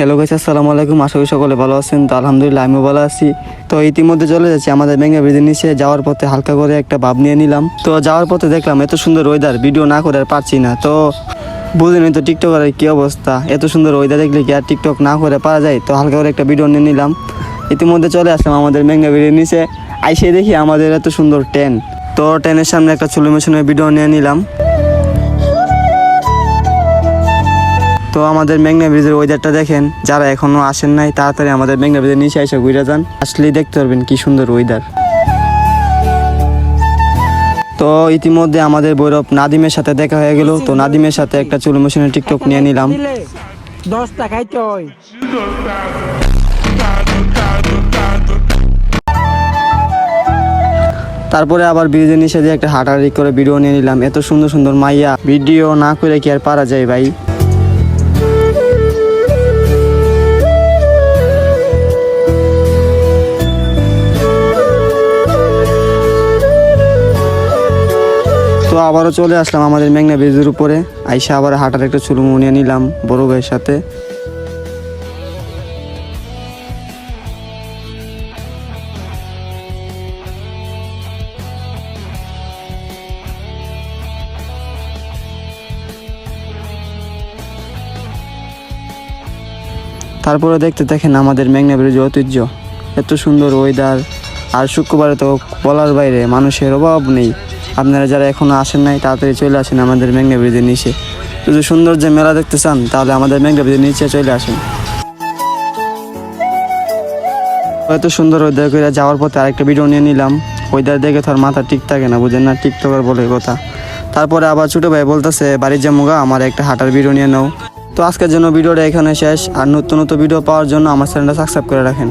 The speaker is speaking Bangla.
হ্যালো গাইস, আসসালামু আলাইকুম। আশা করি সকলে ভালো আছেন। তো আলহামদুলিল্লাহ আমিও ভালো আছি। তো ইতিমধ্যে চলে যাচ্ছি আমাদের মেঘনা ব্রিজের নিচে। যাওয়ার পথে হালকা করে একটা ভাব নিয়ে নিলাম। তো যাওয়ার পথে দেখলাম এত সুন্দর ওয়েদার, ভিডিও না করে আর পারছি না। তো বুঝলেন তো টিকটকের কি অবস্থা, এত সুন্দর ওয়েদার দেখলে কি আর টিকটক না করে পারা যায়। তো হালকা করে একটা ভিডিও নিয়ে নিলাম। ইতিমধ্যে চলে আসলাম আমাদের মেঘনা ব্রিজের নিচে। আইসে দেখি আমাদের এত সুন্দর ট্রেন। তো ট্রেনের সামনে একটা স্লো মোশনের ভিডিও নিয়ে নিলাম। তো আমাদের মেঘনা ব্রিজের ওয়েদারটা দেখেন, যারা এখনো আসেন নাই তাড়াতাড়ি আমাদের মেঘনা ব্রিজের নিচে এসে ঘুরে যান, আসলেই দেখতে পারবেন কি সুন্দর ওয়েদার। তো ইতিমধ্যে আমাদের ভৈরব নাদিমের সাথে দেখা হয়ে গেল। তো নাদিমের সাথে একটা চুল মেশিনের টিকটক নিয়ে নিলাম। 10 টাকায় চয়। তারপরে আবার ব্রিজের নিচে দিয়ে একটা হাঁটাহাঁটি করে ভিডিও নিয়ে নিলাম। এত সুন্দর সুন্দর মাইয়া, ভিডিও না করে কি আর পারা যায় ভাই। তো আবারও চলে আসলাম আমাদের মেঘনা ব্রিজের উপরে। আইসা আবার হাঁটার একটা চুলুমু নিয়ে নিলাম বড় ভাইয়ের সাথে। তারপরে দেখতে দেখেন আমাদের মেঘনা ব্রিজের ঐতিহ্য, এত সুন্দর ওয়েদার। আর শুক্রবারে তো বলার বাইরে, মানুষের অভাব নেই। আপনারা যারা এখনো আসেন নাই তাড়াতাড়ি চলে আসেন আমাদের মেঘনা ব্রিজের নিচে। যদি সুন্দর যে মেলা দেখতে চান তাহলে আমাদের মেঘনা ব্রিজের নিচে চলে আসেন। এত সুন্দর ওয়েদার করে যাওয়ার পথে আরেকটা ভিডিও নিয়ে নিলাম। ওয়েদার দেখে তো আর মাথা ঠিক থাকে না, বুঝেন না, টিকটকার বলে কথা। তারপরে আবার ছোটো ভাই বলতেছে বাড়ির যামুগা, আমার একটা হাঁটার ভিডিও নিয়ে নাও। তো আজকের জন্য ভিডিওটা এখানে শেষ। আর নতুন নতুন ভিডিও পাওয়ার জন্য আমার চ্যানেলটা সাবস্ক্রাইব করে রাখেন।